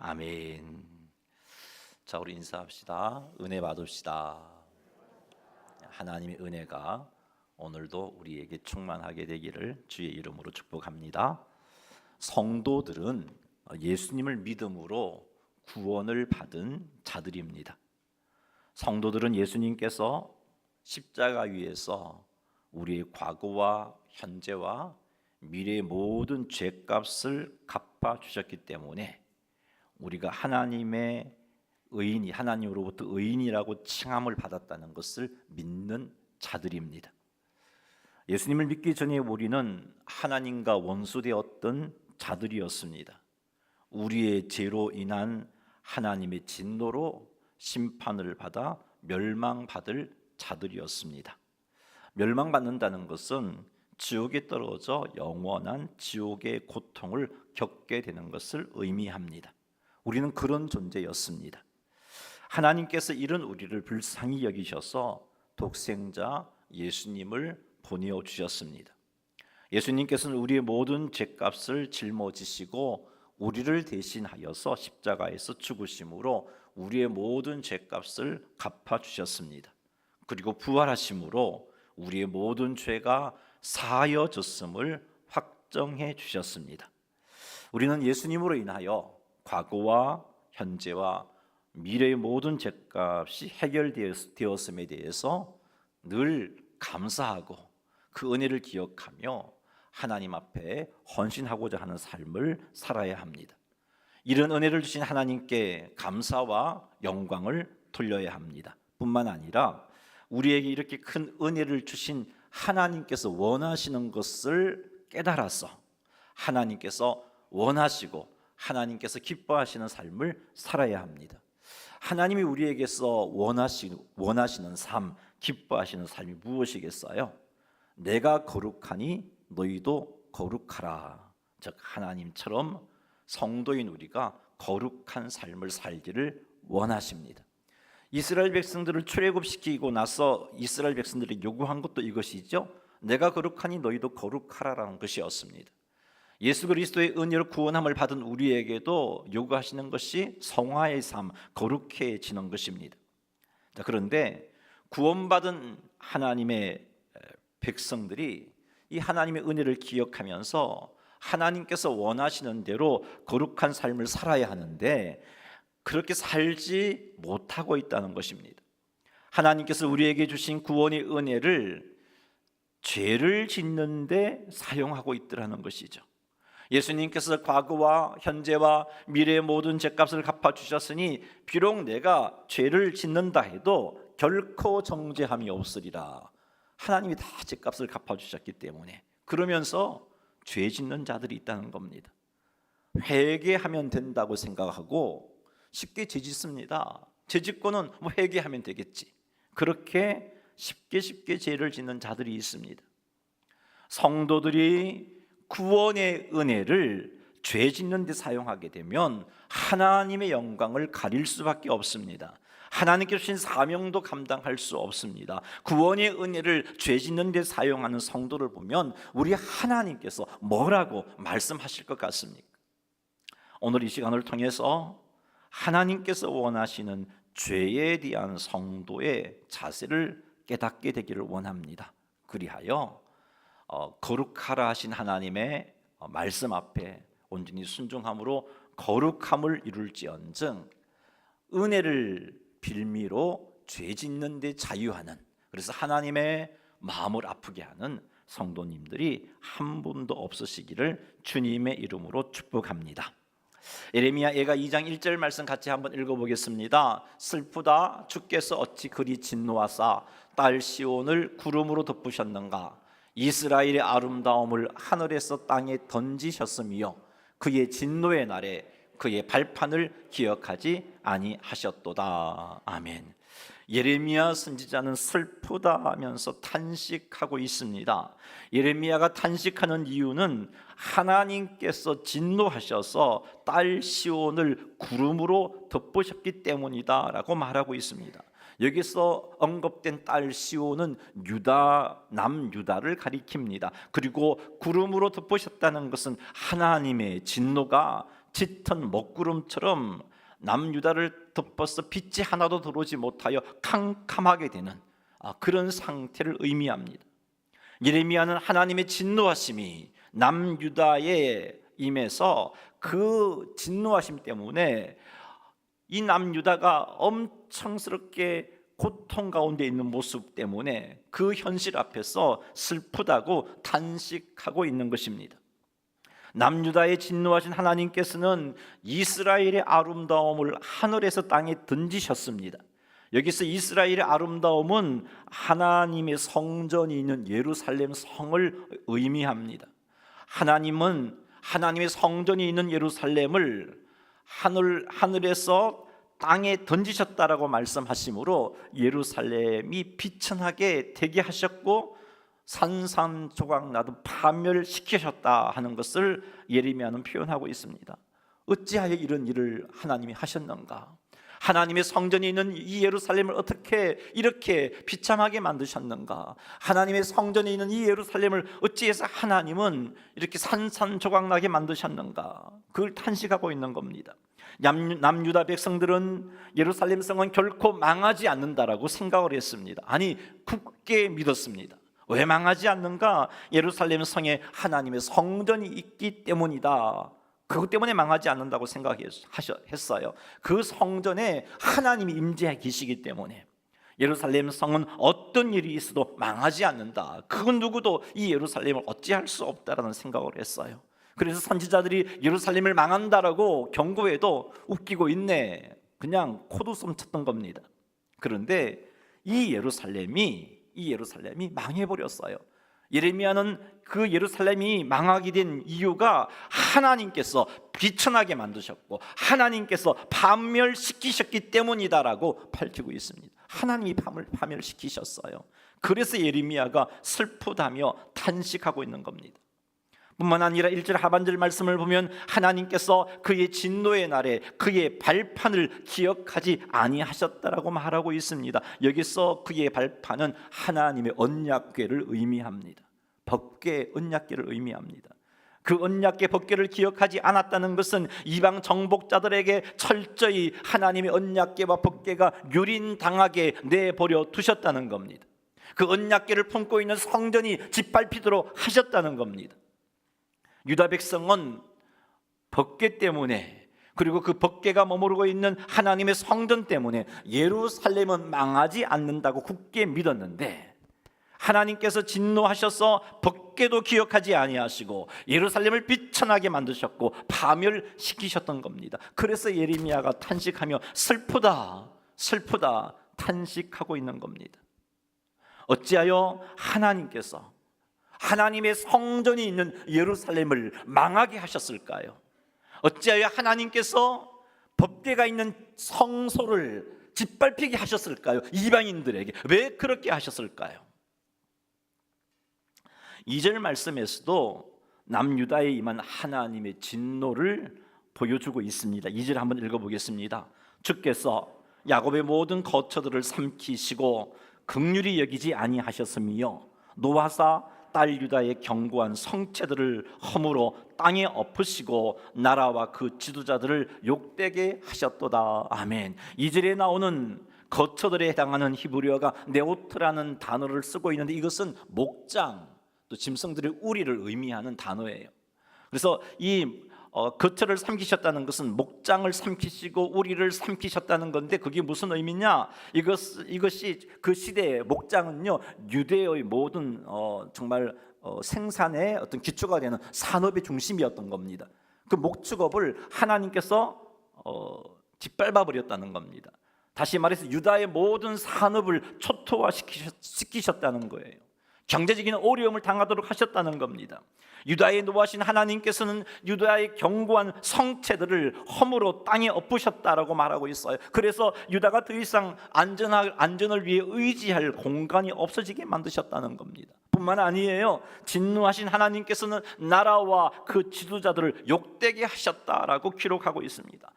아멘. 자, 우리 인사합시다. 은혜 받읍시다. 하나님의 은혜가 오늘도 우리에게 충만하게 되기를 주의 이름으로 축복합니다. 성도들은 예수님을 믿음으로 구원을 받은 자들입니다. 성도들은 예수님께서 십자가 위에서 우리의 과거와 현재와 미래의 모든 죄값을 갚아 주셨기 때문에 우리가 하나님의 의인이, 하나님으로부터 의인이라고 칭함을 받았다는 것을 믿는 자들입니다. 예수님을 믿기 전에 우리는 하나님과 원수되었던 자들이었습니다. 우리의 죄로 인한 하나님의 진노로 심판을 받아 멸망받을 자들이었습니다. 멸망받는다는 것은 지옥에 떨어져 영원한 지옥의 고통을 겪게 되는 것을 의미합니다. 우리는 그런 존재였습니다. 하나님께서 이런 우리를 불쌍히 여기셔서 독생자 예수님을 보내어 주셨습니다. 예수님께서는 우리의 모든 죄값을 짊어지시고 우리를 대신하여서 십자가에서 죽으심으로 우리의 모든 죄값을 갚아 주셨습니다. 그리고 부활하심으로 우리의 모든 죄가 사하여졌음을 확정해 주셨습니다. 우리는 예수님으로 인하여 과거와 현재와 미래의 모든 죄값이 해결되었음에 대해서 늘 감사하고 그 은혜를 기억하며 하나님 앞에 헌신하고자 하는 삶을 살아야 합니다. 이런 은혜를 주신 하나님께 감사와 영광을 돌려야 합니다. 뿐만 아니라 우리에게 이렇게 큰 은혜를 주신 하나님께서 원하시는 것을 깨달아서 하나님께서 원하시고 하나님께서 기뻐하시는 삶을 살아야 합니다. 하나님이 우리에게서 원하시는 삶, 기뻐하시는 삶이 무엇이겠어요? 내가 거룩하니 너희도 거룩하라. 즉 하나님처럼 성도인 우리가 거룩한 삶을 살기를 원하십니다. 이스라엘 백성들을 출애굽시키고 나서 이스라엘 백성들이 요구한 것도 이것이죠. 내가 거룩하니 너희도 거룩하라라는 것이었습니다. 예수 그리스도의 은혜로 구원함을 받은 우리에게도 요구하시는 것이 성화의 삶, 거룩해지는 것입니다. 자, 그런데 구원받은 하나님의 백성들이 이 하나님의 은혜를 기억하면서 하나님께서 원하시는 대로 거룩한 삶을 살아야 하는데 그렇게 살지 못하고 있다는 것입니다. 하나님께서 우리에게 주신 구원의 은혜를 죄를 짓는 데 사용하고 있더라는 것이죠. 예수님께서 과거와 현재와 미래의 모든 죄값을 갚아주셨으니 비록 내가 죄를 짓는다 해도 결코 정죄함이 없으리라. 하나님이 다 죄값을 갚아주셨기 때문에 그러면서 죄 짓는 자들이 있다는 겁니다. 회개하면 된다고 생각하고 쉽게 죄 짓습니다. 죄 짓고는 뭐 회개하면 되겠지. 그렇게 쉽게 죄를 짓는 자들이 있습니다. 성도들이 구원의 은혜를 죄 짓는 데 사용하게 되면 하나님의 영광을 가릴 수밖에 없습니다. 하나님께서 주신 사명도 감당할 수 없습니다. 구원의 은혜를 죄 짓는 데 사용하는 성도를 보면 우리 하나님께서 뭐라고 말씀하실 것 같습니까? 오늘 이 시간을 통해서 하나님께서 원하시는 죄에 대한 성도의 자세를 깨닫게 되기를 원합니다. 그리하여 거룩하라 하신 하나님의 말씀 앞에 온전히 순종함으로 거룩함을 이룰지언정 은혜를 빌미로 죄 짓는 데 자유하는, 그래서 하나님의 마음을 아프게 하는 성도님들이 한 분도 없으시기를 주님의 이름으로 축복합니다. 예레미야 예가 2장 1절 말씀 같이 한번 읽어보겠습니다. 슬프다 주께서 어찌 그리 진노하사 딸 시온을 구름으로 덮으셨는가. 이스라엘의 아름다움을 하늘에서 땅에 던지셨으며 그의 진노의 날에 그의 발판을 기억하지 아니하셨도다. 아멘. 예레미야 선지자는 슬프다 하면서 탄식하고 있습니다. 예레미야가 탄식하는 이유는 하나님께서 진노하셔서 딸 시온을 구름으로 덮으셨기 때문이다 라고 말하고 있습니다. 여기서 언급된 딸 시온은 남유다를 가리킵니다. 그리고 구름으로 덮으셨다는 것은 하나님의 진노가 짙은 먹구름처럼 남유다를 덮어서 빛이 하나도 들어오지 못하여 캄캄하게 되는 그런 상태를 의미합니다. 예레미야는 하나님의 진노하심이 남유다에 임해서 그 진노하심 때문에 이 남유다가 엄청스럽게 고통 가운데 있는 모습 때문에 그 현실 앞에서 슬프다고 탄식하고 있는 것입니다. 남유다에 진노하신 하나님께서는 이스라엘의 아름다움을 하늘에서 땅에 던지셨습니다. 여기서 이스라엘의 아름다움은 하나님의 성전이 있는 예루살렘 성을 의미합니다. 하나님은 하나님의 성전이 있는 예루살렘을 하늘에서 땅에 던지셨다라고 말씀하시므로 예루살렘이 비천하게 되게 하셨고 산산조각 나도 파멸시키셨다 하는 것을 예레미야는 표현하고 있습니다. 어찌하여 이런 일을 하나님이 하셨는가? 하나님의 성전이 있는 이 예루살렘을 어떻게 이렇게 비참하게 만드셨는가? 하나님의 성전이 있는 이 예루살렘을 어찌해서 하나님은 이렇게 산산조각나게 만드셨는가? 그걸 탄식하고 있는 겁니다. 남유다 백성들은 예루살렘 성은 결코 망하지 않는다라고 생각을 했습니다. 아니, 굳게 믿었습니다. 왜 망하지 않는가? 예루살렘 성에 하나님의 성전이 있기 때문이다. 그것 때문에 망하지 않는다고 생각했어요. 그 성전에 하나님이 임재해 계시기 때문에 예루살렘 성은 어떤 일이 있어도 망하지 않는다. 그 누구도 이 예루살렘을 어찌할 수 없다라는 생각을 했어요. 그래서 선지자들이 예루살렘을 망한다라고 경고해도 웃기고 있네, 그냥 코웃음 쳤던 겁니다. 그런데 이 예루살렘이 망해버렸어요. 예레미야는 그 예루살렘이 망하게 된 이유가 하나님께서 비천하게 만드셨고 하나님께서 파멸시키셨기 때문이다라고 밝히고 있습니다. 하나님이 파멸시키셨어요. 그래서 예레미야가 슬프다며 탄식하고 있는 겁니다. 뿐만 아니라 1절 하반절 말씀을 보면 하나님께서 그의 진노의 날에 그의 발판을 기억하지 아니하셨다라고 말하고 있습니다. 여기서 그의 발판은 하나님의 언약궤를 의미합니다. 법궤, 언약궤를 의미합니다. 그 언약궤, 법궤를 기억하지 않았다는 것은 이방 정복자들에게 철저히 하나님의 언약궤와 법궤가 유린당하게 내버려 두셨다는 겁니다. 그 언약궤를 품고 있는 성전이 짓밟히도록 하셨다는 겁니다. 유다 백성은 법궤 때문에, 그리고 그 법궤가 머무르고 있는 하나님의 성전 때문에 예루살렘은 망하지 않는다고 굳게 믿었는데 하나님께서 진노하셔서 법궤도 기억하지 아니하시고 예루살렘을 비천하게 만드셨고 파멸시키셨던 겁니다. 그래서 예레미야가 탄식하며 슬프다 슬프다 탄식하고 있는 겁니다. 어찌하여 하나님께서 하나님의 성전이 있는 예루살렘을 망하게 하셨을까요? 어찌하여 하나님께서 법궤가 있는 성소를 짓밟히게 하셨을까요? 이방인들에게 왜 그렇게 하셨을까요? 2절 말씀에서도 남유다에 임한 하나님의 진노를 보여주고 있습니다. 2절 한번 읽어보겠습니다. 주께서 야곱의 모든 거처들을 삼키시고 긍휼히 여기지 아니하셨으며 노하사 딸 유다의 견고한 성체들을 허물어 땅에 엎으시고 나라와 그 지도자들을 욕되게 하셨도다. 아멘. 2절에 나오는 거처들에 해당하는 히브리어가 네오트라는 단어를 쓰고 있는데 이것은 목장, 또 짐승들의 우리를 의미하는 단어예요. 그래서 이 거처를 삼키셨다는 것은 목장을 삼키시고 우리를 삼키셨다는 건데 그게 무슨 의미냐? 이것이 그 시대의 목장은요 유대의 모든 정말 생산의 어떤 기초가 되는 산업의 중심이었던 겁니다. 그 목축업을 하나님께서 짓밟아 버렸다는 겁니다. 다시 말해서 유다의 모든 산업을 초토화시키셨다는 거예요. 경제적인 어려움을 당하도록 하셨다는 겁니다. 유다에 노하신 하나님께서는 유다의 견고한 성체들을 허물어 땅에 엎으셨다라고 말하고 있어요. 그래서 유다가 더 이상 안전을 위해 의지할 공간이 없어지게 만드셨다는 겁니다. 뿐만 아니에요, 진노하신 하나님께서는 나라와 그 지도자들을 욕되게 하셨다라고 기록하고 있습니다.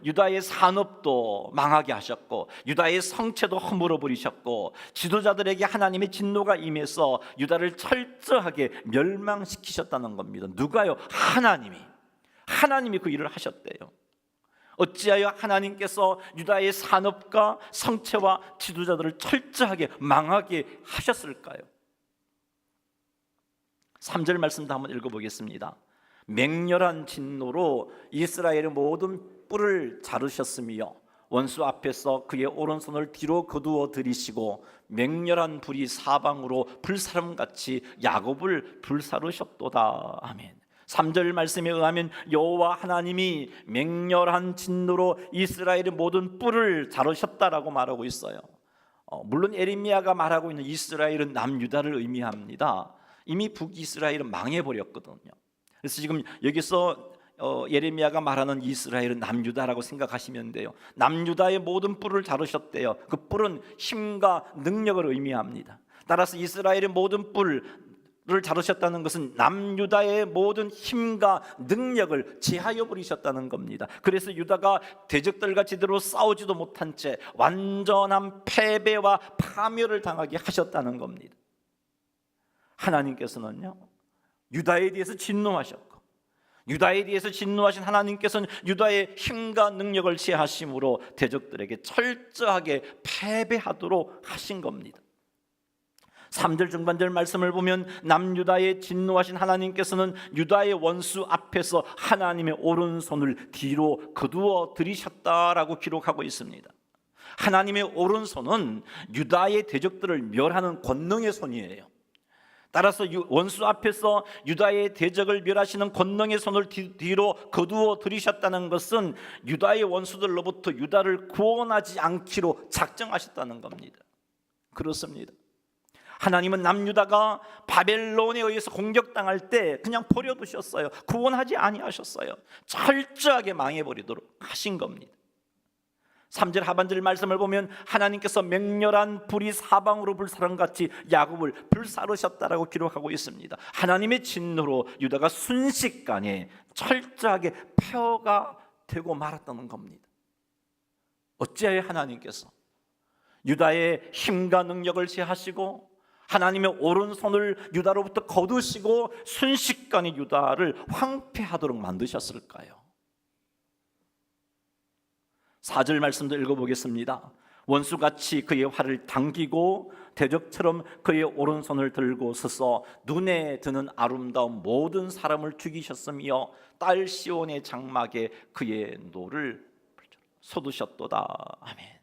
유다의 산업도 망하게 하셨고 유다의 성체도 허물어 버리셨고 지도자들에게 하나님의 진노가 임해서 유다를 철저하게 멸망시키셨다는 겁니다. 누가요? 하나님이. 하나님이 그 일을 하셨대요. 어찌하여 하나님께서 유다의 산업과 성체와 지도자들을 철저하게 망하게 하셨을까요? 3절 말씀도 한번 읽어보겠습니다. 맹렬한 진노로 이스라엘의 모든 뿔을 자르셨으며 원수 앞에서 그의 오른손을 뒤로 거두어 들이시고 맹렬한 불이 사방으로 불사름같이 야곱을 불사르셨도다. 아멘. 3절 말씀에 의하면 여호와 하나님이 맹렬한 진노로 이스라엘의 모든 뿔을 자르셨다라고 말하고 있어요. 물론 예레미야가 말하고 있는 이스라엘은 남유다를 의미합니다. 이미 북이스라엘은 망해버렸거든요. 그래서 지금 여기서 예레미야가 말하는 이스라엘은 남유다라고 생각하시면 돼요. 남유다의 모든 뿔을 자르셨대요. 그 뿔은 힘과 능력을 의미합니다. 따라서 이스라엘의 모든 뿔을 자르셨다는 것은 남유다의 모든 힘과 능력을 제하여 버리셨다는 겁니다. 그래서 유다가 대적들과 제대로 싸우지도 못한 채 완전한 패배와 파멸을 당하게 하셨다는 겁니다. 하나님께서는요, 유다에 대해서 진노하셨고, 유다에 대해서 진노하신 하나님께서는 유다의 힘과 능력을 제하심으로 대적들에게 철저하게 패배하도록 하신 겁니다. 3절 중반절 말씀을 보면 남유다에 진노하신 하나님께서는 유다의 원수 앞에서 하나님의 오른손을 뒤로 거두어 들이셨다라고 기록하고 있습니다. 하나님의 오른손은 유다의 대적들을 멸하는 권능의 손이에요. 따라서 원수 앞에서 유다의 대적을 멸하시는 권능의 손을 뒤로 거두어 들이셨다는 것은 유다의 원수들로부터 유다를 구원하지 않기로 작정하셨다는 겁니다. 그렇습니다. 하나님은 남유다가 바벨론에 의해서 공격당할 때 그냥 버려두셨어요. 구원하지 아니하셨어요. 철저하게 망해버리도록 하신 겁니다. 3절 하반절 말씀을 보면 하나님께서 맹렬한 불이 사방으로 불사름같이 야곱을 불사르셨다라고 기록하고 있습니다. 하나님의 진노로 유다가 순식간에 철저하게 폐허가 되고 말았다는 겁니다. 어찌하여 하나님께서 유다의 힘과 능력을 제하시고 하나님의 오른손을 유다로부터 거두시고 순식간에 유다를 황폐하도록 만드셨을까요? 4절 말씀도 읽어보겠습니다. 원수같이 그의 활을 당기고 대적처럼 그의 오른손을 들고 서서 눈에 드는 아름다운 모든 사람을 죽이셨으며 딸 시온의 장막에 그의 노를 쏟으셨도다. 아멘.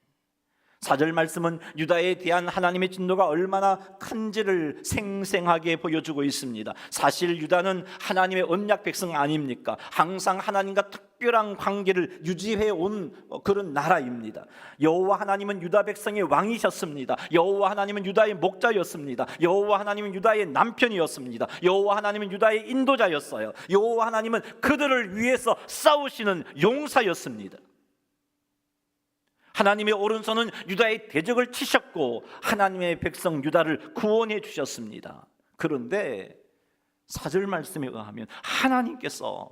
4절 말씀은 유다에 대한 하나님의 진노가 얼마나 큰지를 생생하게 보여주고 있습니다. 사실 유다는 하나님의 언약 백성 아닙니까? 항상 하나님과 특별한 관계를 유지해 온 그런 나라입니다. 여호와 하나님은 유다 백성의 왕이셨습니다. 여호와 하나님은 유다의 목자였습니다. 여호와 하나님은 유다의 남편이었습니다. 여호와 하나님은 유다의 인도자였어요. 여호와 하나님은 그들을 위해서 싸우시는 용사였습니다. 하나님의 오른손은 유다의 대적을 치셨고 하나님의 백성 유다를 구원해 주셨습니다. 그런데 4절 말씀에 의하면 하나님께서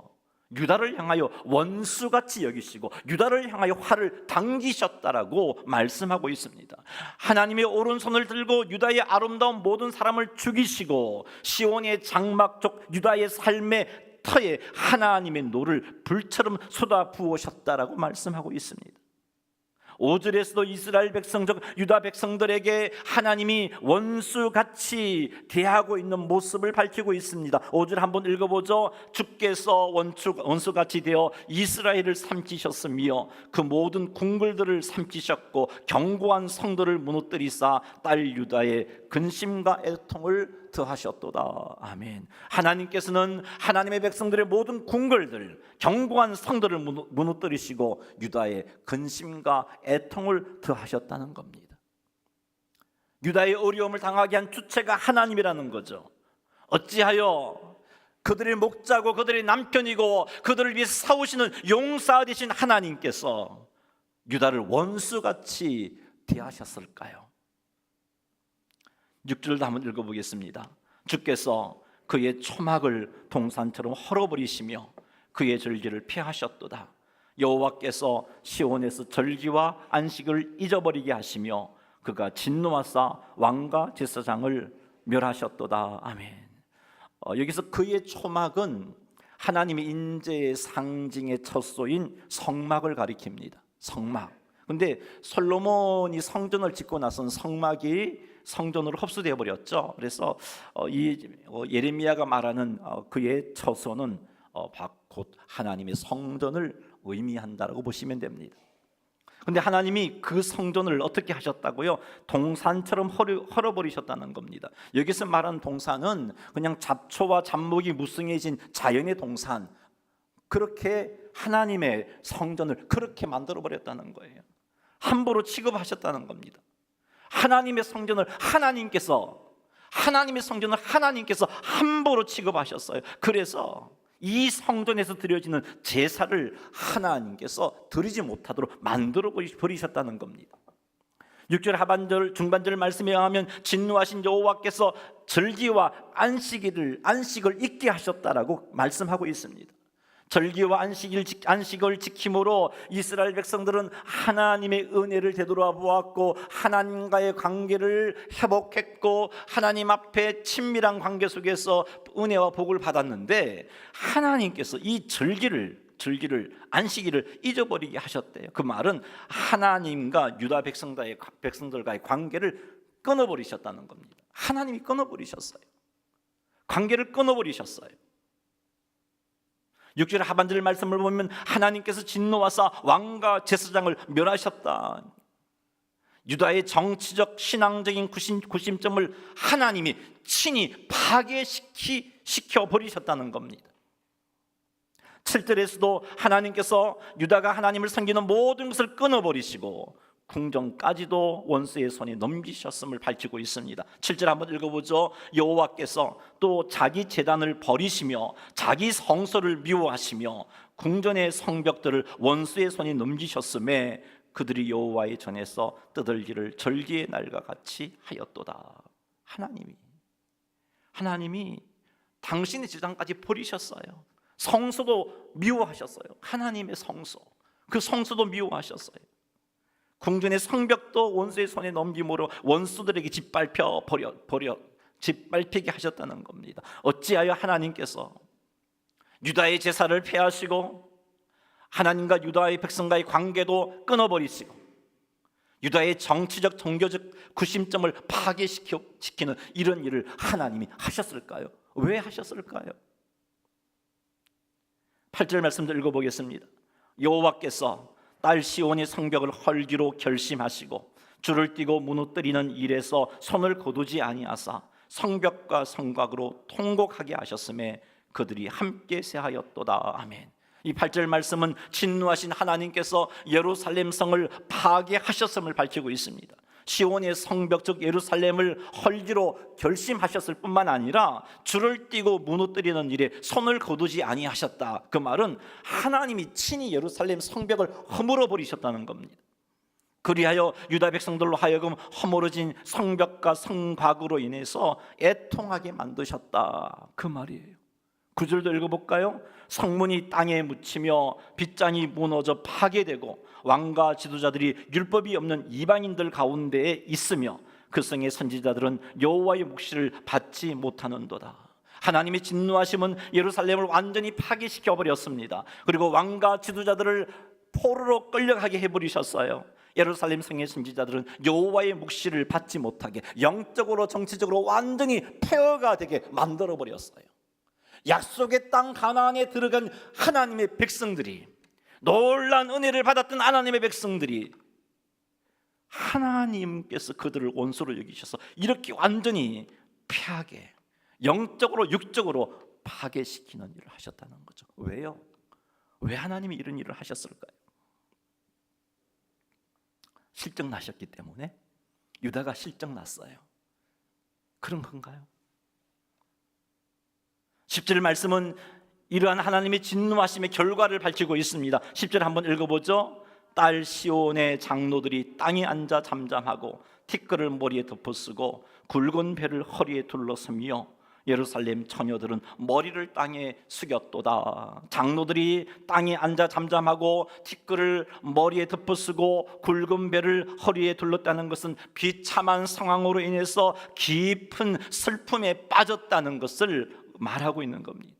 유다를 향하여 원수같이 여기시고 유다를 향하여 활을 당기셨다라고 말씀하고 있습니다. 하나님의 오른손을 들고 유다의 아름다운 모든 사람을 죽이시고 시온의 장막 쪽 유다의 삶의 터에 하나님의 노를 불처럼 쏟아 부으셨다라고 말씀하고 있습니다. 5절에서도 이스라엘 백성 즉 유다 백성들에게 하나님이 원수같이 대하고 있는 모습을 밝히고 있습니다. 5절 한번 읽어보죠. 주께서 원수같이 되어 이스라엘을 삼키셨으며 그 모든 궁궐들을 삼키셨고 견고한 성들을 무너뜨리사 딸 유다의 근심과 애통을 더하셨도다. 아멘. 하나님께서는 하나님의 백성들의 모든 궁궐들, 견고한 성들을 무너뜨리시고 유다의 근심과 애통을 더하셨다는 겁니다. 유다의 어려움을 당하게 한 주체가 하나님이라는 거죠. 어찌하여 그들의 목자고 그들의 남편이고 그들을 위해서 싸우시는 용사 되신 하나님께서 유다를 원수같이 대하셨을까요? 6절도 한번 읽어보겠습니다. 주께서 그의 초막을 동산처럼 헐어버리시며 그의 절기를 폐하셨도다. 여호와께서 시온에서 절기와 안식을 잊어버리게 하시며 그가 진노하사 왕과 제사장을 멸하셨도다. 아멘. 여기서 그의 초막은 하나님의 인재의 상징의 첫소인 성막을 가리킵니다. 성막. 근데 솔로몬이 성전을 짓고 나선 성막이 성전으로 흡수되어 버렸죠. 그래서 예레미야가 말하는 그의 처소는 곧 하나님의 성전을 의미한다라고 보시면 됩니다. 근데 하나님이 그 성전을 어떻게 하셨다고요? 동산처럼 헐어버리셨다는 겁니다. 여기서 말하는 동산은 그냥 잡초와 잡목이 무성해진 자연의 동산, 그렇게 하나님의 성전을 그렇게 만들어버렸다는 거예요. 함부로 취급하셨다는 겁니다. 하나님의 성전을 하나님께서 함부로 취급하셨어요. 그래서 이 성전에서 드려지는 제사를 하나님께서 드리지 못하도록 만들어 버리셨다는 겁니다. 6절 하반절 중반절 말씀에 의하면 진노하신 여호와께서 절기와 안식을 잊게 하셨다라고 말씀하고 있습니다. 절기와 안식을 지킴으로 이스라엘 백성들은 하나님의 은혜를 되돌아 보았고 하나님과의 관계를 회복했고 하나님 앞에 친밀한 관계 속에서 은혜와 복을 받았는데 하나님께서 이 절기를 안식일을 잊어버리게 하셨대요. 그 말은 하나님과 유다 백성들과의 관계를 끊어버리셨다는 겁니다. 하나님이 끊어버리셨어요. 관계를 끊어버리셨어요. 6절 하반절 말씀을 보면 하나님께서 진노하사 왕과 제사장을 멸하셨다. 유다의 정치적 신앙적인 구심점을 하나님이 친히 파괴시켜 버리셨다는 겁니다. 7절에서도 하나님께서 유다가 하나님을 섬기는 모든 것을 끊어버리시고 궁정까지도 원수의 손에 넘기셨음을 밝히고 있습니다. 7절 한번 읽어보죠. 여호와께서 또 자기 제단을 버리시며 자기 성소를 미워하시며 궁전의 성벽들을 원수의 손에 넘기셨음에 그들이 여호와의 전에서 떠들기를 절기의 날과 같이 하였도다. 하나님이 당신의 제단까지 버리셨어요. 성소도 미워하셨어요. 하나님의 성소, 그 성소도 미워하셨어요. 궁전의 성벽도 원수의 손에 넘김으로 원수들에게 짓밟히게 하셨다는 겁니다. 어찌하여 하나님께서 유다의 제사를 폐하시고 하나님과 유다의 백성과의 관계도 끊어버리시고 유다의 정치적 종교적 구심점을 파괴시키는 이런 일을 하나님이 하셨을까요? 왜 하셨을까요? 8절 말씀도 읽어보겠습니다. 여호와께서 딸 시온의 성벽을 헐기로 결심하시고 줄을 띠고 무너뜨리는 일에서 손을 거두지 아니하사 성벽과 성곽으로 통곡하게 하셨음에 그들이 함께 세하였도다. 아멘. 이 8절 말씀은 진노하신 하나님께서 예루살렘 성을 파괴하셨음을 밝히고 있습니다. 시온의 성벽 즉 예루살렘을 헐기로 결심하셨을 뿐만 아니라 줄을 띠고 무너뜨리는 일에 손을 거두지 아니하셨다. 그 말은 하나님이 친히 예루살렘 성벽을 허물어 버리셨다는 겁니다. 그리하여 유다 백성들로 하여금 허물어진 성벽과 성곽으로 인해서 애통하게 만드셨다. 그 말이에요. 9절도 읽어볼까요? 성문이 땅에 묻히며 빗장이 무너져 파괴되고 왕과 지도자들이 율법이 없는 이방인들 가운데에 있으며 그 성의 선지자들은 여호와의 묵시를 받지 못하는도다. 하나님의 진노하심은 예루살렘을 완전히 파괴시켜 버렸습니다. 그리고 왕과 지도자들을 포로로 끌려가게 해버리셨어요. 예루살렘 성의 선지자들은 여호와의 묵시를 받지 못하게 영적으로 정치적으로 완전히 폐허가 되게 만들어 버렸어요. 약속의 땅 가나안에 들어간 하나님의 백성들이, 놀라운 은혜를 받았던 하나님의 백성들이 하나님께서 그들을 원수로 여기셔서 이렇게 완전히 폐하게 영적으로 육적으로 파괴시키는 일을 하셨다는 거죠. 왜요? 왜 하나님이 이런 일을 하셨을까요? 실적나셨기 때문에? 유다가 실적났어요. 그런 건가요? 10절 말씀은 이러한 하나님의 진노하심의 결과를 밝히고 있습니다. 10절 한번 읽어보죠. 딸 시온의 장로들이 땅에 앉아 잠잠하고 티끌을 머리에 덮어쓰고 굵은 배를 허리에 둘러서며 예루살렘 처녀들은 머리를 땅에 숙였도다. 장로들이 땅에 앉아 잠잠하고 티끌을 머리에 덮어쓰고 굵은 배를 허리에 둘렀다는 것은 비참한 상황으로 인해서 깊은 슬픔에 빠졌다는 것을 말하고 있는 겁니다.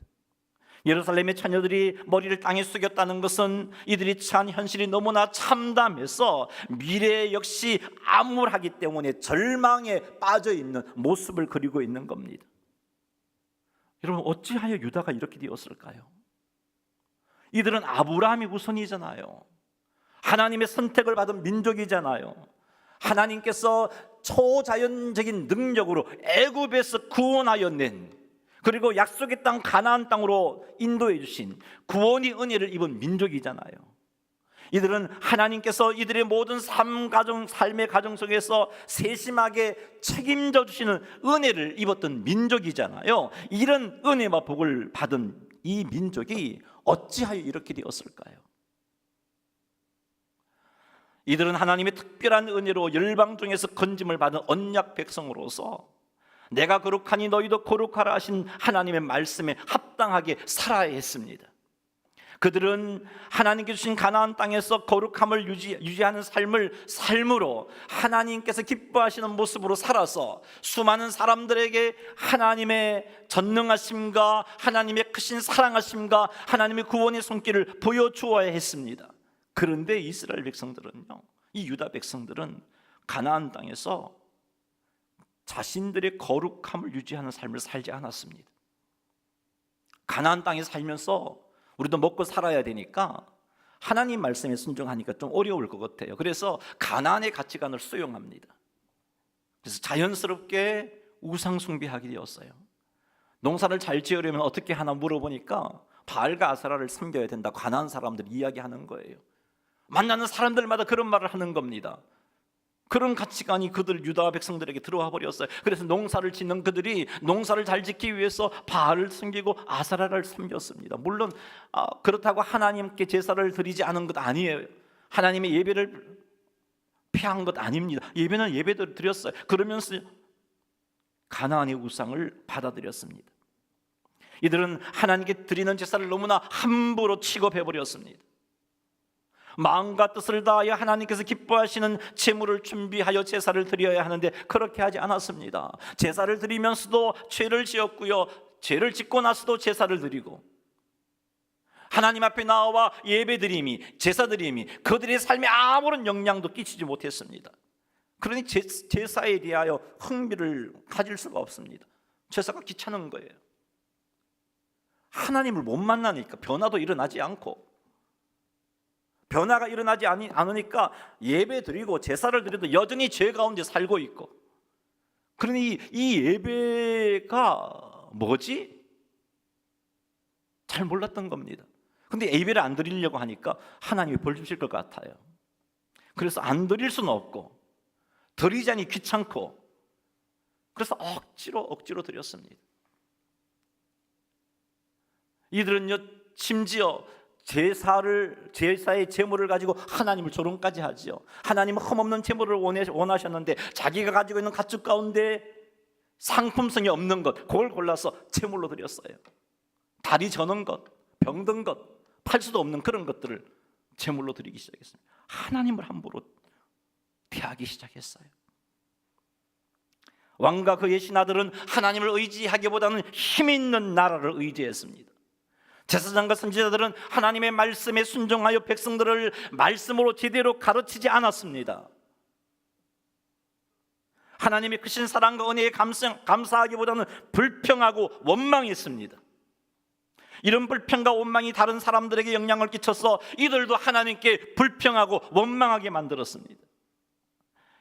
예루살렘의 처녀들이 머리를 땅에 숙였다는 것은 이들이 처한 현실이 너무나 참담해서 미래 역시 암울하기 때문에 절망에 빠져 있는 모습을 그리고 있는 겁니다. 여러분, 어찌하여 유다가 이렇게 되었을까요? 이들은 아브라함이 우선이잖아요. 하나님의 선택을 받은 민족이잖아요. 하나님께서 초자연적인 능력으로 애굽에서 구원하여 낸, 그리고 약속의 땅 가나안 땅으로 인도해 주신 구원의 은혜를 입은 민족이잖아요. 이들은 하나님께서 이들의 모든 삶의 가정 속에서 세심하게 책임져 주시는 은혜를 입었던 민족이잖아요. 이런 은혜와 복을 받은 이 민족이 어찌하여 이렇게 되었을까요? 이들은 하나님의 특별한 은혜로 열방 중에서 건짐을 받은 언약 백성으로서 내가 거룩하니 너희도 거룩하라 하신 하나님의 말씀에 합당하게 살아야 했습니다. 그들은 하나님께 주신 가나안 땅에서 거룩함을 유지하는 삶으로 하나님께서 기뻐하시는 모습으로 살아서 수많은 사람들에게 하나님의 전능하심과 하나님의 크신 사랑하심과 하나님의 구원의 손길을 보여주어야 했습니다. 그런데 이스라엘 백성들은요, 이 유다 백성들은 가나안 땅에서 자신들의 거룩함을 유지하는 삶을 살지 않았습니다. 가나안 땅에 살면서 우리도 먹고 살아야 되니까 하나님 말씀에 순종하니까 좀 어려울 것 같아요. 그래서 가나안의 가치관을 수용합니다. 그래서 자연스럽게 우상 숭배하게 되었어요. 농사를 잘 지으려면 어떻게 하나 물어보니까 바알과 아세라를 섬겨야 된다고 가나안 사람들이 이야기하는 거예요. 만나는 사람들마다 그런 말을 하는 겁니다. 그런 가치관이 그들 유다 백성들에게 들어와 버렸어요. 그래서 농사를 짓는 그들이 농사를 잘 짓기 위해서 바알을 섬기고 아세라를 섬겼습니다. 물론 그렇다고 하나님께 제사를 드리지 않은 것 아니에요. 하나님의 예배를 피한 것 아닙니다. 예배는 예배대로 드렸어요. 그러면서 가나안의 우상을 받아들였습니다. 이들은 하나님께 드리는 제사를 너무나 함부로 취급해버렸습니다. 마음과 뜻을 다하여 하나님께서 기뻐하시는 제물을 준비하여 제사를 드려야 하는데 그렇게 하지 않았습니다. 제사를 드리면서도 죄를 지었고요, 죄를 짓고 나서도 제사를 드리고, 하나님 앞에 나와 예배드림이, 제사드림이 그들의 삶에 아무런 영향도 끼치지 못했습니다. 그러니 제사에 대하여 흥미를 가질 수가 없습니다. 제사가 귀찮은 거예요. 하나님을 못 만나니까 변화도 일어나지 않고, 변화가 일어나지 않으니까 예배 드리고 제사를 드려도 여전히 죄 가운데 살고 있고, 그러니 이 예배가 뭐지? 잘 몰랐던 겁니다. 근데 예배를 안 드리려고 하니까 하나님이 벌 주실 것 같아요. 그래서 안 드릴 수는 없고 드리자니 귀찮고, 그래서 억지로 드렸습니다. 이들은요, 심지어 제사의 제물을 가지고 하나님을 조롱까지 하지요. 하나님은 흠없는 제물을 원하셨는데 자기가 가지고 있는 가축 가운데 상품성이 없는 것, 그걸 골라서 제물로 드렸어요. 다리 저는 것, 병든 것, 팔 수도 없는 그런 것들을 제물로 드리기 시작했습니다. 하나님을 함부로 대하기 시작했어요. 왕과 그의 신하들은 하나님을 의지하기보다는 힘 있는 나라를 의지했습니다. 제사장과 선지자들은 하나님의 말씀에 순종하여 백성들을 말씀으로 제대로 가르치지 않았습니다. 하나님의 크신 사랑과 은혜에 감사하기보다는 불평하고 원망했습니다. 이런 불평과 원망이 다른 사람들에게 영향을 끼쳐서 이들도 하나님께 불평하고 원망하게 만들었습니다.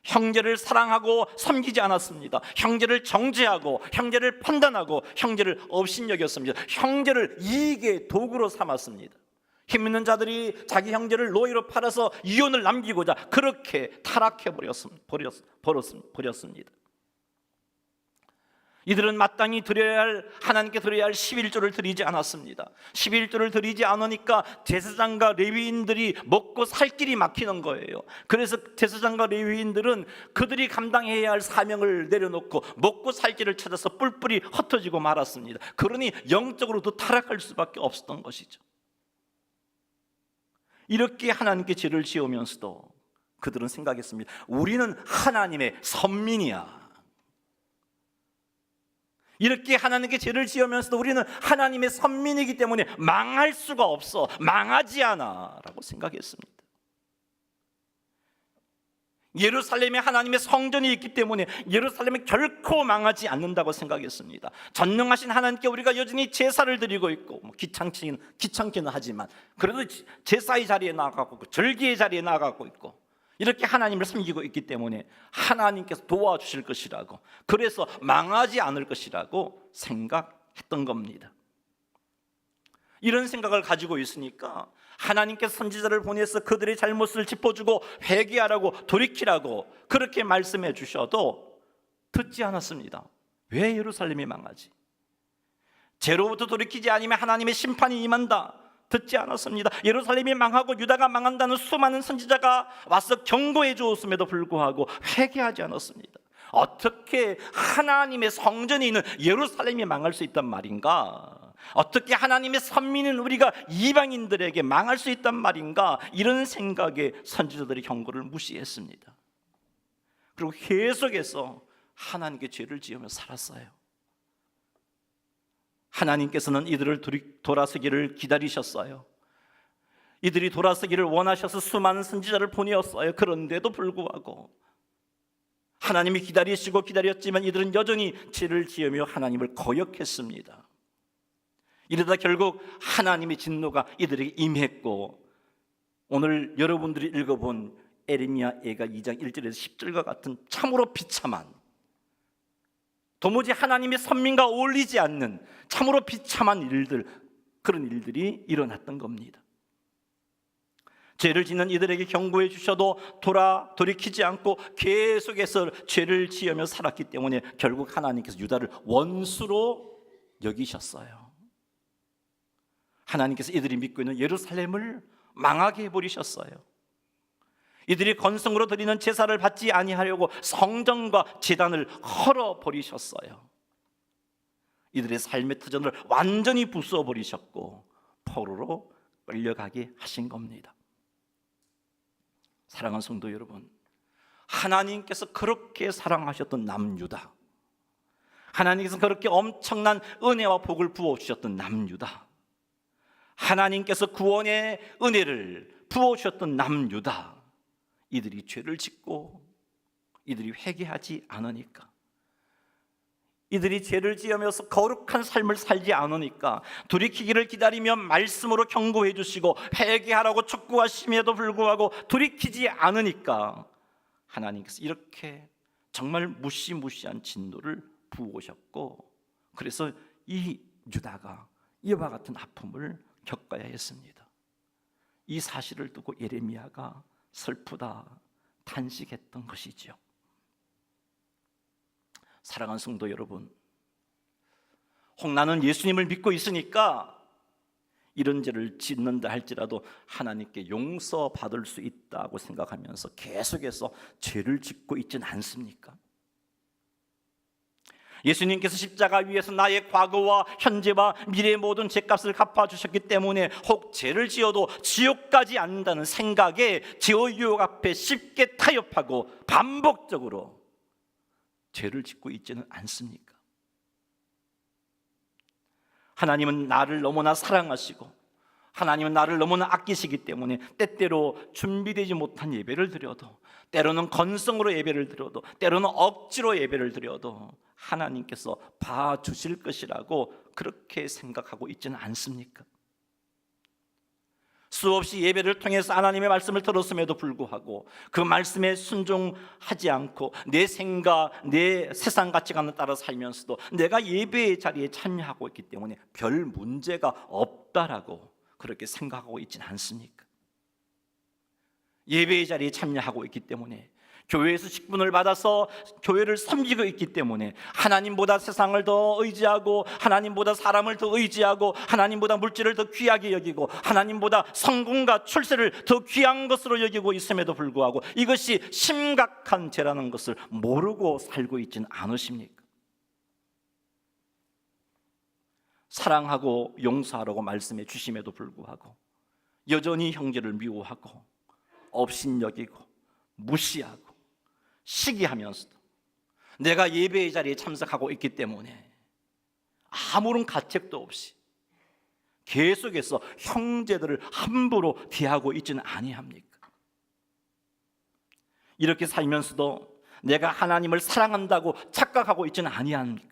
형제를 사랑하고 섬기지 않았습니다. 형제를 정죄하고 형제를 판단하고 형제를 업신여겼습니다. 형제를 이익의 도구로 삼았습니다. 힘 있는 자들이 자기 형제를 노예로 팔아서 이혼을 남기고자 그렇게 타락해 버렸습니다. 이들은 마땅히 하나님께 드려야 할 11조를 드리지 않았습니다. 11조를 드리지 않으니까 제사장과 레위인들이 먹고 살 길이 막히는 거예요. 그래서 제사장과 레위인들은 그들이 감당해야 할 사명을 내려놓고 먹고 살 길을 찾아서 뿔뿔이 흩어지고 말았습니다. 그러니 영적으로도 타락할 수밖에 없었던 것이죠. 이렇게 하나님께 죄를 지으면서도 그들은 생각했습니다. 우리는 하나님의 선민이야. 이렇게 하나님께 죄를 지으면서도 우리는 하나님의 선민이기 때문에 망할 수가 없어, 망하지 않아 라고 생각했습니다. 예루살렘에 하나님의 성전이 있기 때문에 예루살렘은 결코 망하지 않는다고 생각했습니다. 전능하신 하나님께 우리가 여전히 제사를 드리고 있고, 귀찮기는 하지만 그래도 제사의 자리에 나가고 있고, 절기의 자리에 나가고 있고, 이렇게 하나님을 섬기고 있기 때문에 하나님께서 도와주실 것이라고, 그래서 망하지 않을 것이라고 생각했던 겁니다. 이런 생각을 가지고 있으니까 하나님께서 선지자를 보내서 그들의 잘못을 짚어주고 회개하라고, 돌이키라고 그렇게 말씀해 주셔도 듣지 않았습니다. 왜 예루살렘이 망하지? 죄로부터 돌이키지 않으면 하나님의 심판이 임한다. 듣지 않았습니다. 예루살렘이 망하고 유다가 망한다는 수많은 선지자가 와서 경고해 주었음에도 불구하고 회개하지 않았습니다. 어떻게 하나님의 성전이 있는 예루살렘이 망할 수 있단 말인가? 어떻게 하나님의 선민인 우리가 이방인들에게 망할 수 있단 말인가? 이런 생각에 선지자들의 경고를 무시했습니다. 그리고 계속해서 하나님께 죄를 지으며 살았어요. 하나님께서는 이들을 돌아서기를 기다리셨어요. 이들이 돌아서기를 원하셔서 수많은 선지자를 보내었어요. 그런데도 불구하고 하나님이 기다리시고 기다렸지만 이들은 여전히 죄를 지으며 하나님을 거역했습니다. 이러다 결국 하나님의 진노가 이들에게 임했고, 오늘 여러분들이 읽어본 에레미야 예가 2장 1절에서 10절과 같은 참으로 비참한, 도무지 하나님의 선민과 어울리지 않는 참으로 비참한 일들, 그런 일들이 일어났던 겁니다. 죄를 짓는 이들에게 경고해 주셔도 돌이키지 않고 계속해서 죄를 지으며 살았기 때문에 결국 하나님께서 유다를 원수로 여기셨어요. 하나님께서 이들이 믿고 있는 예루살렘을 망하게 해버리셨어요. 이들이 건성으로 드리는 제사를 받지 아니하려고 성전과 제단을 헐어버리셨어요. 이들의 삶의 터전을 완전히 부숴버리셨고 포로로 끌려가게 하신 겁니다. 사랑하는 성도 여러분, 하나님께서 그렇게 사랑하셨던 남유다, 하나님께서 그렇게 엄청난 은혜와 복을 부어주셨던 남유다, 하나님께서 구원의 은혜를 부어주셨던 남유다, 이들이 죄를 짓고 이들이 회개하지 않으니까, 이들이 죄를 지으면서 거룩한 삶을 살지 않으니까, 돌이키기를 기다리며 말씀으로 경고해 주시고 회개하라고 촉구하심에도 불구하고 돌이키지 않으니까 하나님께서 이렇게 정말 무시무시한 진노를 부으셨고, 그래서 이 유다가 이와 같은 아픔을 겪어야 했습니다. 이 사실을 두고 예레미야가 슬프다 탄식했던 것이죠. 사랑하는 성도 여러분, 혹 나는 예수님을 믿고 있으니까 이런 죄를 짓는다 할지라도 하나님께 용서받을 수 있다고 생각하면서 계속해서 죄를 짓고 있지는 않습니까? 예수님께서 십자가 위에서 나의 과거와 현재와 미래의 모든 죄값을 갚아주셨기 때문에 혹 죄를 지어도 지옥 가지 않는다는 생각에 죄의 유혹 앞에 쉽게 타협하고 반복적으로 죄를 짓고 있지는 않습니까? 하나님은 나를 너무나 사랑하시고 하나님은 나를 너무나 아끼시기 때문에 때때로 준비되지 못한 예배를 드려도, 때로는 건성으로 예배를 드려도, 때로는 억지로 예배를 드려도 하나님께서 봐주실 것이라고 그렇게 생각하고 있지는 않습니까? 수없이 예배를 통해서 하나님의 말씀을 들었음에도 불구하고 그 말씀에 순종하지 않고 내 생각, 내 세상 가치관을 따라 살면서도 내가 예배의 자리에 참여하고 있기 때문에 별 문제가 없다라고 그렇게 생각하고 있지는 않습니까? 예배의 자리에 참여하고 있기 때문에, 교회에서 직분을 받아서 교회를 섬기고 있기 때문에 하나님보다 세상을 더 의지하고 하나님보다 사람을 더 의지하고 하나님보다 물질을 더 귀하게 여기고 하나님보다 성공과 출세를 더 귀한 것으로 여기고 있음에도 불구하고 이것이 심각한 죄라는 것을 모르고 살고 있지는 않으십니까? 사랑하고 용서하라고 말씀해 주심에도 불구하고 여전히 형제를 미워하고 업신여기고 무시하고 시기하면서도 내가 예배의 자리에 참석하고 있기 때문에 아무런 가책도 없이 계속해서 형제들을 함부로 대하고 있지는 아니합니까? 이렇게 살면서도 내가 하나님을 사랑한다고 착각하고 있지는 아니합니까?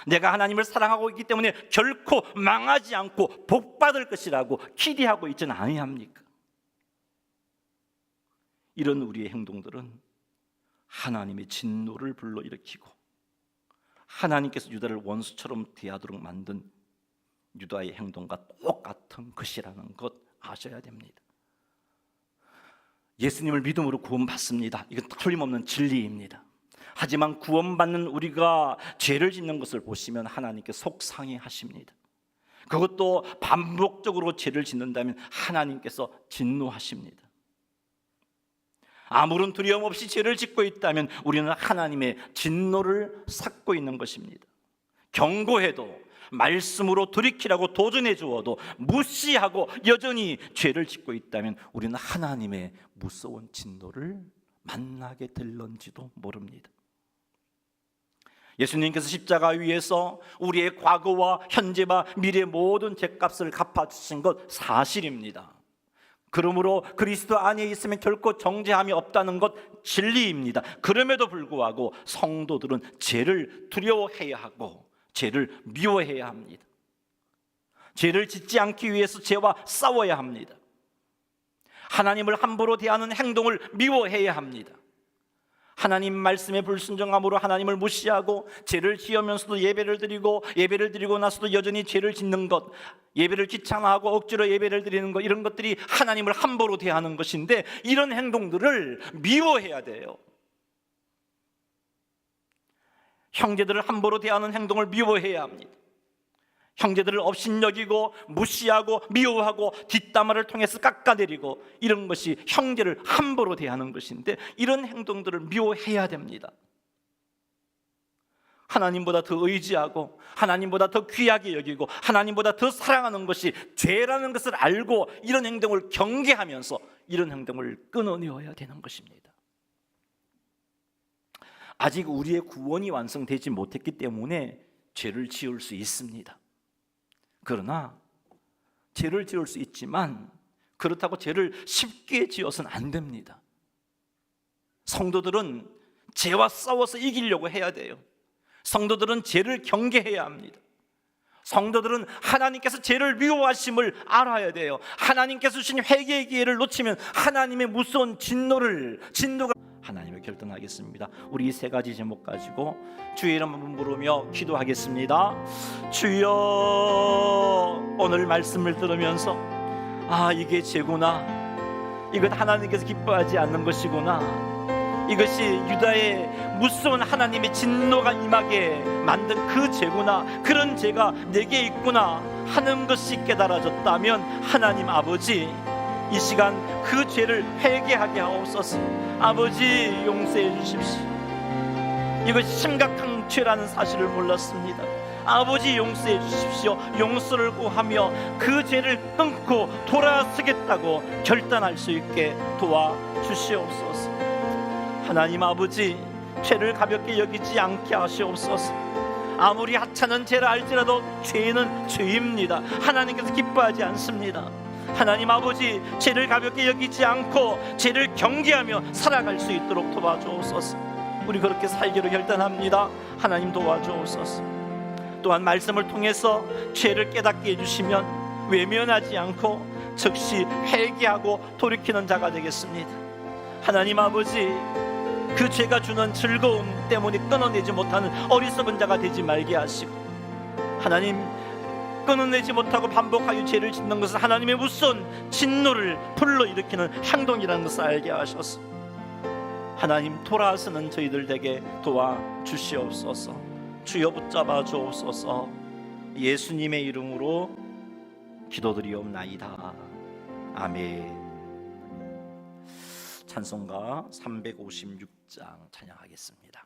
내가 하나님을 사랑하고 있기 때문에 결코 망하지 않고 복받을 것이라고 기대하고 있지는 아니합니까? 이런 우리의 행동들은 하나님의 진노를 불러일으키고 하나님께서 유다를 원수처럼 대하도록 만든 유다의 행동과 똑같은 것이라는 것 아셔야 됩니다. 예수님을 믿음으로 구원받습니다. 이건 틀림없는 진리입니다. 하지만 구원받는 우리가 죄를 짓는 것을 보시면 하나님께 속상해하십니다. 그것도 반복적으로 죄를 짓는다면 하나님께서 진노하십니다. 아무런 두려움 없이 죄를 짓고 있다면 우리는 하나님의 진노를 샀고 있는 것입니다. 경고해도 말씀으로 돌이키라고 도전해 주어도 무시하고 여전히 죄를 짓고 있다면 우리는 하나님의 무서운 진노를 만나게 될런지도 모릅니다. 예수님께서 십자가 위에서 우리의 과거와 현재와 미래의 모든 죄값을 갚아주신 것 사실입니다. 그러므로 그리스도 안에 있으면 결코 정죄함이 없다는 것 진리입니다. 그럼에도 불구하고 성도들은 죄를 두려워해야 하고 죄를 미워해야 합니다. 죄를 짓지 않기 위해서 죄와 싸워야 합니다. 하나님을 함부로 대하는 행동을 미워해야 합니다. 하나님 말씀에 불순종함으로 하나님을 무시하고 죄를 지으면서도 예배를 드리고 나서도 여전히 죄를 짓는 것, 예배를 귀찮아하고 억지로 예배를 드리는 것, 이런 것들이 하나님을 함부로 대하는 것인데 이런 행동들을 미워해야 돼요. 형제들을 함부로 대하는 행동을 미워해야 합니다. 형제들을 업신여기고 무시하고 미워하고 뒷담화를 통해서 깎아내리고 이런 것이 형제를 함부로 대하는 것인데 이런 행동들을 미워해야 됩니다. 하나님보다 더 의지하고 하나님보다 더 귀하게 여기고 하나님보다 더 사랑하는 것이 죄라는 것을 알고 이런 행동을 경계하면서 이런 행동을 끊어내어야 되는 것입니다. 아직 우리의 구원이 완성되지 못했기 때문에 죄를 지을 수 있습니다. 그러나 죄를 지을 수 있지만 그렇다고 죄를 쉽게 지어서는 안 됩니다. 성도들은 죄와 싸워서 이기려고 해야 돼요. 성도들은 죄를 경계해야 합니다. 성도들은 하나님께서 죄를 미워하심을 알아야 돼요. 하나님께서 주신 회개의 기회를 놓치면 하나님의 무서운 진노가 하나님을 결단하겠습니다. 우리 이 세 가지 제목 가지고 주의 이름 한번 부르며 기도하겠습니다. 주여, 오늘 말씀을 들으면서 이게 죄구나, 이것 하나님께서 기뻐하지 않는 것이구나, 이것이 유다의 무서운 하나님의 진노가 임하게 만든 그 죄구나, 그런 죄가 내게 있구나 하는 것이 깨달아졌다면 하나님 아버지, 이 시간 그 죄를 회개하게 하옵소서. 아버지, 용서해 주십시오. 이것이 심각한 죄라는 사실을 몰랐습니다. 아버지, 용서해 주십시오. 용서를 구하며 그 죄를 끊고 돌아서겠다고 결단할 수 있게 도와주시옵소서. 하나님 아버지, 죄를 가볍게 여기지 않게 하시옵소서. 아무리 하찮은 죄라 할지라도 죄는 죄입니다. 하나님께서 기뻐하지 않습니다. 하나님 아버지, 죄를 가볍게 여기지 않고 죄를 경계하며 살아갈 수 있도록 도와주옵소서. 우리 그렇게 살기로 결단합니다. 하나님 도와주옵소서. 또한 말씀을 통해서 죄를 깨닫게 해주시면 외면하지 않고 즉시 회개하고 돌이키는 자가 되겠습니다. 하나님 아버지, 그 죄가 주는 즐거움 때문에 끊어내지 못하는 어리석은 자가 되지 말게 하시고, 하나님, 끊어내지 못하고 반복하여 죄를 짓는 것은 하나님의 무서운 진노를 불러일으키는 행동이라는 것을 알게 하셔서 하나님, 돌아서는 저희들에게 도와주시옵소서. 주여 붙잡아 주옵소서. 예수님의 이름으로 기도드리옵나이다. 아멘. 찬송가 356장 찬양하겠습니다.